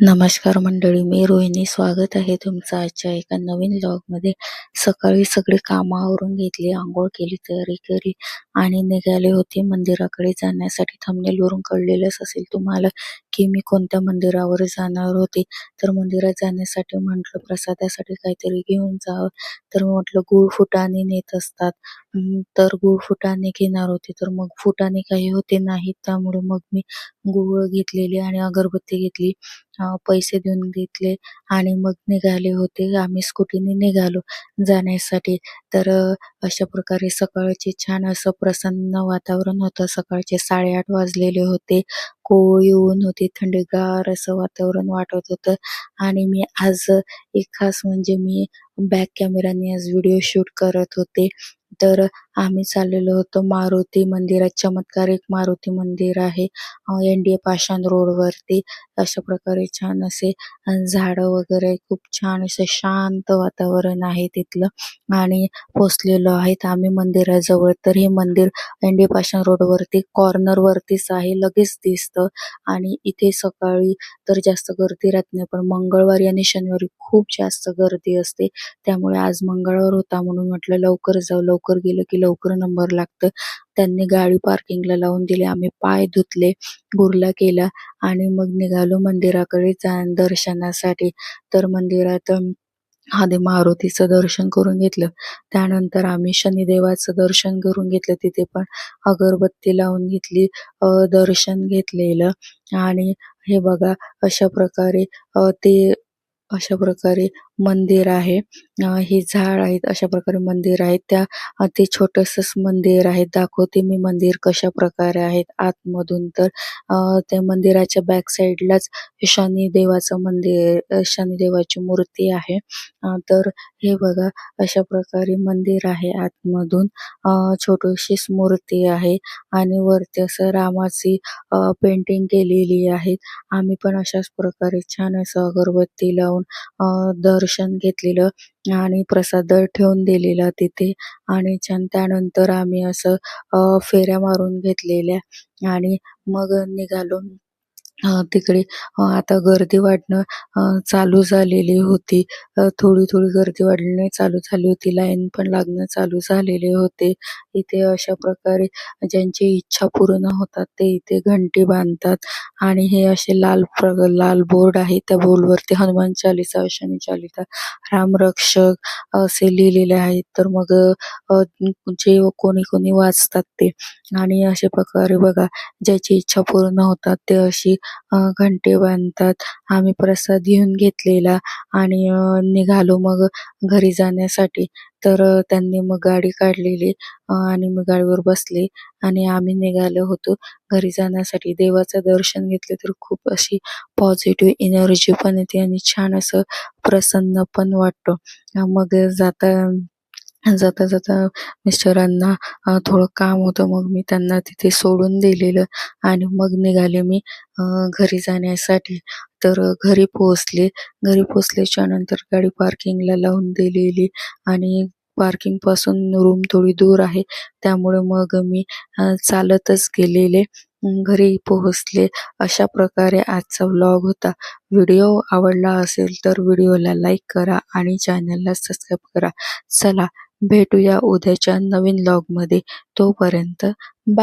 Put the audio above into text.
नमस्कार मंडळी, मी रोहिणी. स्वागत आहे तुमचं आजच्या एका नवीन व्लॉगमध्ये. सकाळी सगळी कामं आवरून घेतली, अंघोळ केली, तयारी केली आणि निघाले होते मंदिराकडे जाण्यासाठी. थंबनेलवरून कळलेलंच असेल तुम्हाला की मी कोणत्या मंदिरावर जाणार होते. तर मंदिरात जाण्यासाठी म्हटलं प्रसादासाठी काहीतरी घेऊन जावं, तर म्हटलं गुळ फुटाणे नेत असतात. तर गुळ फुटाणे घेणार होते, तर मग फुटाणे काही होते नाहीत, त्यामुळे मग मी गुळ घेतलेली आणि अगरबत्ती घेतली. पैसे देऊन घेतले आणि मग निघाले होते. आम्ही स्कूटीने निघालो जाण्यासाठी. तर अशा प्रकारे सकाळचे छान असं प्रसन्न वातावरण होतं. सकाळचे 8:30 वाजलेले होते. कोवळी ऊन होती, थंडगार असं वातावरण वाटत होतं. आणि मी आज एक खास म्हणजे मी बॅक कॅमेराने आज व्हिडिओ शूट करत होते. तर आम्ही चाललेलो होतो मारुती मंदिरात. चमत्कारिक मारुती मंदिर आहे NDA पाषाण रोडवरती. अशा प्रकारे छान असे झाडं वगैरे, खूप छान असे शांत वातावरण आहे तिथलं. आणि पोचलेलो आहेत आम्ही मंदिराजवळ. तर हे मंदिर NDA पाषाण रोडवरती कॉर्नरवरतीच आहे, लगेच दिसतं. आणि इथे सकाळी तर जास्त गर्दी राहत नाही, पण मंगळवारी आणि शनिवारी खूप जास्त गर्दी असते. त्यामुळे आज मंगळवार होता म्हणून म्हटलं लवकर जाऊ. लवकर गेलं की लवकर नंबर लागतं. त्यांनी गाडी पार्किंगला लावून दिली. आम्ही पाय धुतले, गुरला केला आणि मग निघालो मंदिराकडे दर्शनासाठी. तर मंदिरात आधी मारुतीचं दर्शन करून घेतलं. त्यानंतर आम्ही शनिदेवाचं दर्शन करून घेतलं. तिथे पण अगरबत्ती लावून घेतली, दर्शन घेतलेलं. आणि हे बघा अशा प्रकारे ते अशा प्रकारे मंदिर आहे. हे झाड आहेत, अशा प्रकारे मंदिर आहे. ते छोटंसंच मंदिर आहे. दाखवते मी मंदिर कशा प्रकारे आहेत आतमधून. तर त्या मंदिराच्या बॅक साईडलाच शनिदेवाचं मंदिर, शनिदेवाची मूर्ती आहे. तर हे बघा अशा प्रकारे मंदिर आहे आतमधून. छोटीशीच मूर्ती आहे आणि वरती असं रामाची पेंटिंग केलेली आहे. आम्ही पण अशाच प्रकारे छान असं अगरबत्ती लावून दर्शन घेतलेलं आणि प्रसाद ठेवून दिलेला तिथे. आणि छान त्यानंतर आम्ही असं फेऱ्या मारून घेतलेल्या आणि मग निघालो तिकडे. आता गर्दी वाढणं चालू झालेली होती. थोडी गर्दी वाढणे चालू झाली होती. लाईन पण लागणं चालू झालेले होते. इथे अशा प्रकारे ज्यांची इच्छा पूर्ण होतात ते इथे घंटी बांधतात. आणि हे असे लाल बोर्ड आहे. त्या बोर्डवरती हनुमान चालीसा, शनी चालीसा, रामरक्षक असे लिहिलेले आहेत. तर मग जे कोणी वाचतात ते. आणि अशा प्रकारे बघा ज्याची इच्छा पूर्ण होतात ते अशी घंटे बांधतात. आम्ही प्रसाद घेऊन घेतलेला आणि निघालो मग घरी जाण्यासाठी. तर त्यांनी मग गाडी काढलेली आणि मग गाडीवर बसले आणि आम्ही निघालो होतो घरी जाण्यासाठी. देवाचं दर्शन घेतले तर खूप अशी पॉझिटिव्ह एनर्जी पण येते आणि छान असं प्रसन्न पण वाटतं. मग जाता जाता मिस्टरांना थोडं काम होतं, मग मी त्यांना तिथे सोडून दिलेलं आणि मग निघाले मी घरी जाण्यासाठी. तर घरी पोहोचले. घरी पोहोचल्याच्या नंतर गाडी पार्किंगला लावून दिलेली आणि पार्किंगपासून रूम थोडी दूर आहे, त्यामुळे मग मी चालतच गेलेले. घरी पोहोचले. अशा प्रकारे आजचा व्लॉग होता. व्हिडिओ आवडला असेल तर व्हिडिओला लाईक करा आणि चॅनलला सबस्क्राईब करा. चला भेटूया उद्याच्या नवीन व्लॉगमध्ये. तोपर्यंत बाय.